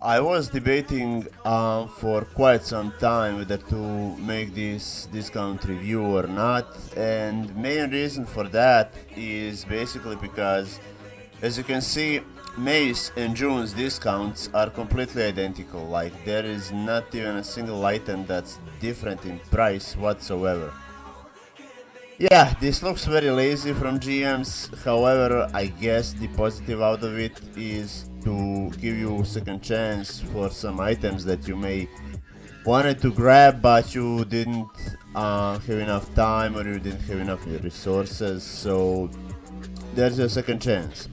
I was debating for quite some time whether to make this discount review or not, and main reason for that is basically because, as you can see, May's and June's discounts are completely identical. Like, there is not even a single item that's different in price whatsoever. Yeah, this looks very lazy from GMs. However, I guess the positive out of it is to give you second chance for some items that you may wanted to grab but you didn't have enough time or you didn't have enough resources. So there's a second chance.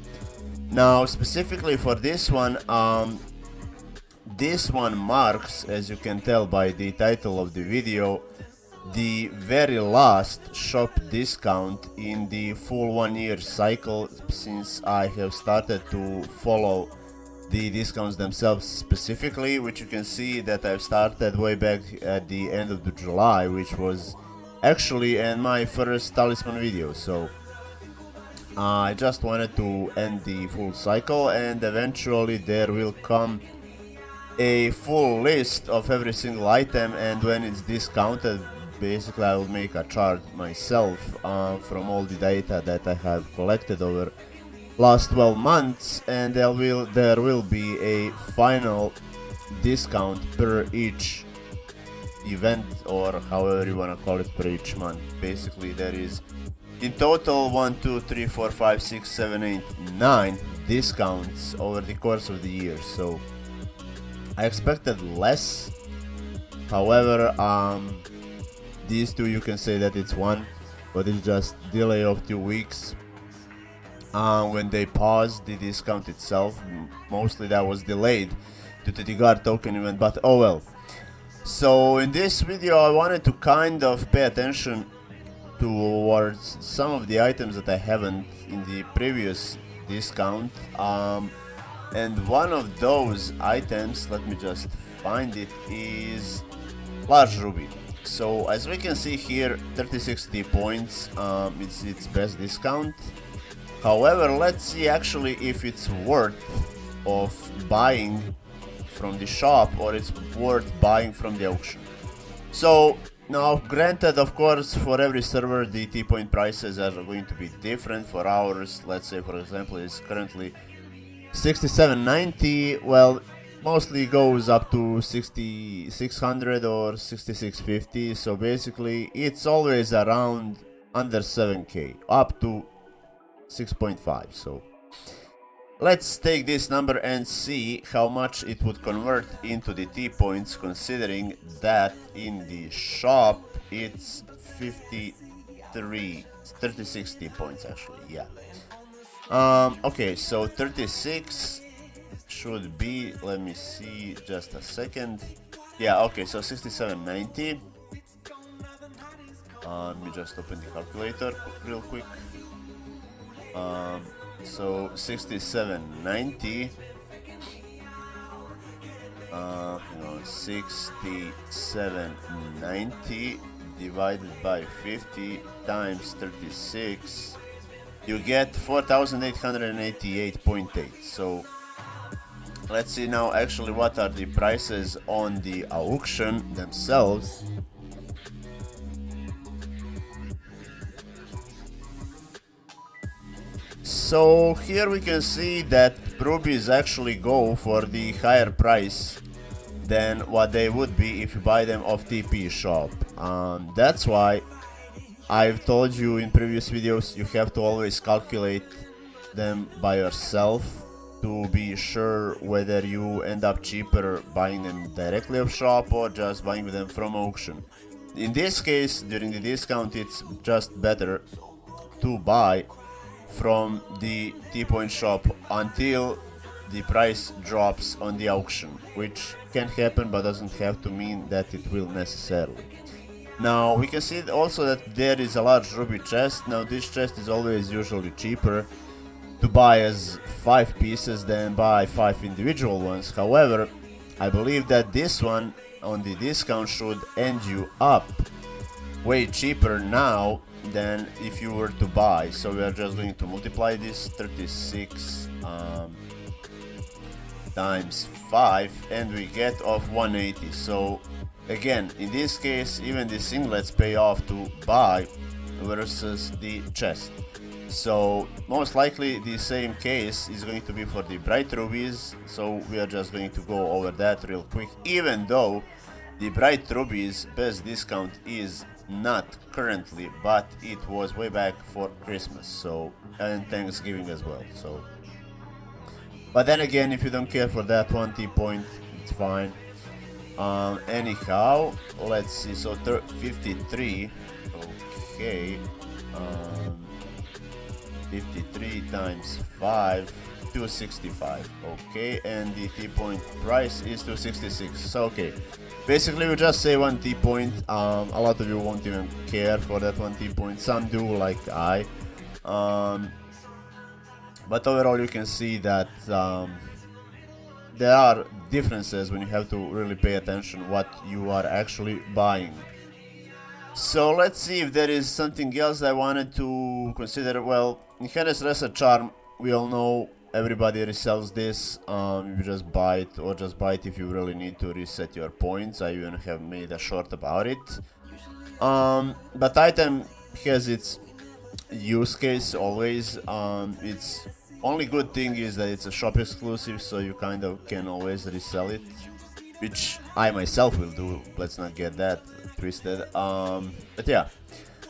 Now, specifically for this one marks, as you can tell by the title of the video, the very last shop discount in the full 1 year cycle since I have started to follow the discounts themselves specifically, which you can see that I've started way back at the end of July, which was actually in my first Talisman video. So I just wanted to end the full cycle, and eventually there will come a full list of every single item, and when it's discounted, basically I will make a chart myself from all the data that I have collected over last 12 months, and there will be a final discount per each event, or however you want to call it, per each month. Basically there is in total 1, 2, 3, 4, 5, 6, 7, 8, 9 discounts over the course of the year. So I expected less. However, these two, you can say that it's one, but it's just delay of 2 weeks. When they paused the discount itself, mostly that was delayed due to the guard token event, but oh well. So in this video I wanted to kind of pay attention towards some of the items that I haven't in the previous discount, and one of those items, let me just find it, is large ruby. So as we can see here, 3060 points, it's its best discount. However, let's see actually if it's worth of buying from the shop or it's worth buying from the auction. So now, granted, of course, for every server the T-point prices are going to be different. For ours, let's say for example, it's currently 67.90. Well, mostly goes up to 6600 or 6650. So basically it's always around under 7k, up to 6.5. So let's take this number and see how much it would convert into the T points, considering that in the shop it's 36 T points actually. Yeah. Okay, so 36 should be, let me see, just a second. Yeah, okay, so 67.90. Let me just open the calculator real quick. So 67.90, 67.90 divided by 50 times 36, you get 4,888.8. So let's see now actually what are the prices on the auction themselves. So here we can see that rubies actually go for the higher price than what they would be if you buy them off TP shop. That's why I've told you in previous videos you have to always calculate them by yourself to be sure whether you end up cheaper buying them directly off shop or just buying them from auction. In this case, during the discount, it's just better to buy from the T-point shop until the price drops on the auction, which can happen but doesn't have to mean that it will necessarily. Now we can see also that there is a large ruby chest. Now this chest is always usually cheaper to buy as 5 pieces than buy 5 individual ones. However, I believe that this one on the discount should end you up way cheaper now than if you were to buy. So we are just going to multiply this 36 times 5 and we get off 180. So again, in this case, even the singlets pay off to buy versus the chest. So most likely the same case is going to be for the bright rubies, so we are just going to go over that real quick, even though the bright rubies best discount is not currently, but it was way back for Christmas, so, and Thanksgiving as well. So, but then again, if you don't care for that 20 point, it's fine. Anyhow, let's see. So 53. Okay. 53 times 5, 265. Okay, and the T point price is 266. So okay, basically we just say 1 T point. A lot of you won't even care for that 1 T point. Some do, like I. But overall, you can see that there are differences when you have to really pay attention what you are actually buying. So let's see if there is something else I wanted to consider. Well, Enhanced Reset Charm, we all know everybody resells this. You just buy it, or just buy it if you really need to reset your points. I even have made a short about it. But item has its use case always. Its only good thing is that it's a shop exclusive, so you kind of can always resell it, which I myself will do. Let's not get that twisted. But yeah,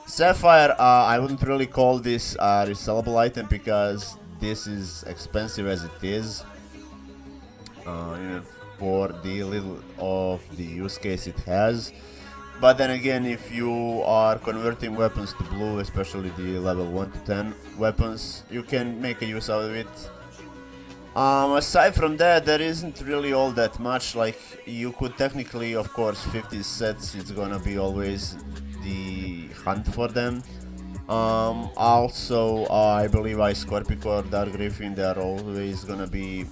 Sapphire, I wouldn't really call this a resellable item because this is expensive as it is, even for the little of the use case it has. But then again, if you are converting weapons to blue, especially the level 1 to 10 weapons, you can make a use out of it. Aside from that, there isn't really all that much. Like, you could technically, of course, 50 sets, it's gonna be always the hunt for them. Also, I believe Ice Scorpic or Dark Griffin, they are always gonna be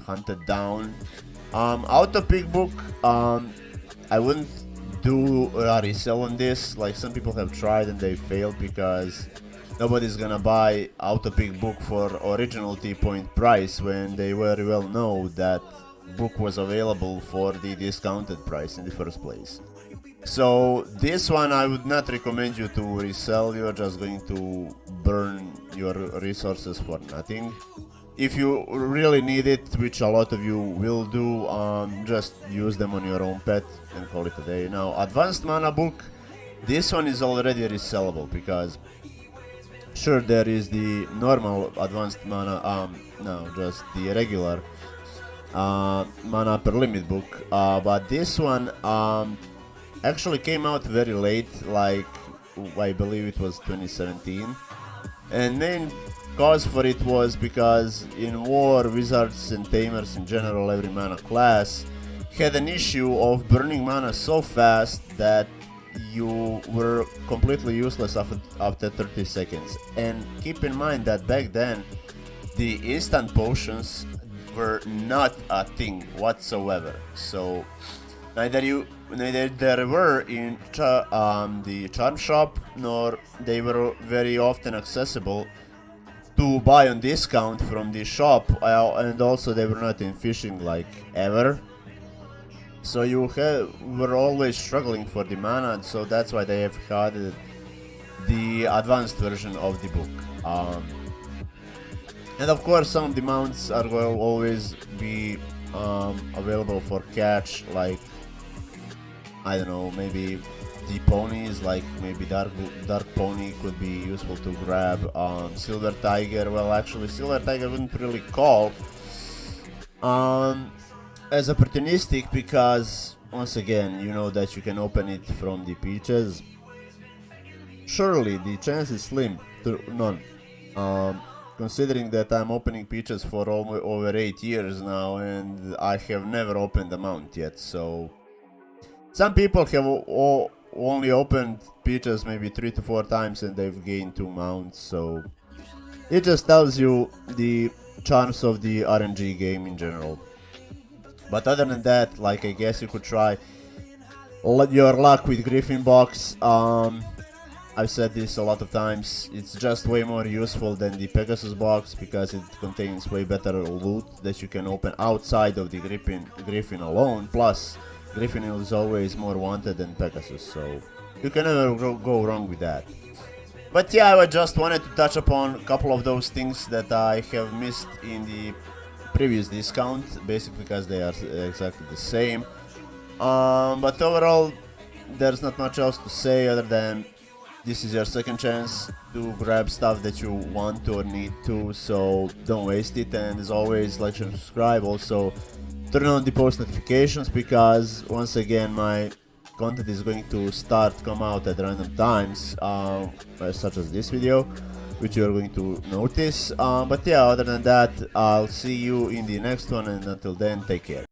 hunted down. Auto pick book, I wouldn't do a resell on this. Like, some people have tried and they failed because nobody's gonna buy auto pick book for original T point price when they very well know that book was available for the discounted price in the first place. So this one I would not recommend you to resell. You're just going to burn your resources for nothing. If you really need it, which a lot of you will do, just use them on your own pet and call it a day. Now, Advanced Mana Book, this one is already resellable because sure, there is the normal Advanced Mana, no, just the regular Mana per Limit book, but this one actually came out very late, like I believe it was 2017, and main cause for it was because in War, Wizards and Tamers in general, every mana class had an issue of burning mana so fast that you were completely useless after 30 seconds. And keep in mind that back then the instant potions were not a thing whatsoever, so neither there were in the charm shop, nor they were very often accessible to buy on discount from the shop, and also they were not in fishing like ever. So you were always struggling for the mana, so that's why they have had the advanced version of the book. And of course, some of the mounts are will always be available for catch, like, I don't know, maybe the ponies, like maybe dark pony could be useful to grab. Silver tiger, well, actually silver tiger wouldn't really call as opportunistic because once again, you know that you can open it from the peaches. Surely the chance is slim to none, considering that I'm opening peaches for over 8 years now and I have never opened a mount yet. So some people have only opened peaches maybe 3 to 4 times and they've gained 2 mounts, so it just tells you the charms of the RNG game in general. But other than that, like, I guess you could try your luck with Griffin Box. I've said this a lot of times, it's just way more useful than the Pegasus box because it contains way better loot that you can open outside of the Griffin alone. Plus, Griffin is always more wanted than Pegasus, so you can never go wrong with that. But yeah, I just wanted to touch upon a couple of those things that I have missed in the previous discount, basically because they are exactly the same. But overall, there's not much else to say other than this is your second chance to grab stuff that you want or need to, so don't waste it. And as always, like, share, and subscribe. Also, turn on the post notifications because once again my content is going to come out at random times, such as this video, which you are going to notice. But yeah, other than that, I'll see you in the next one, and until then, take care.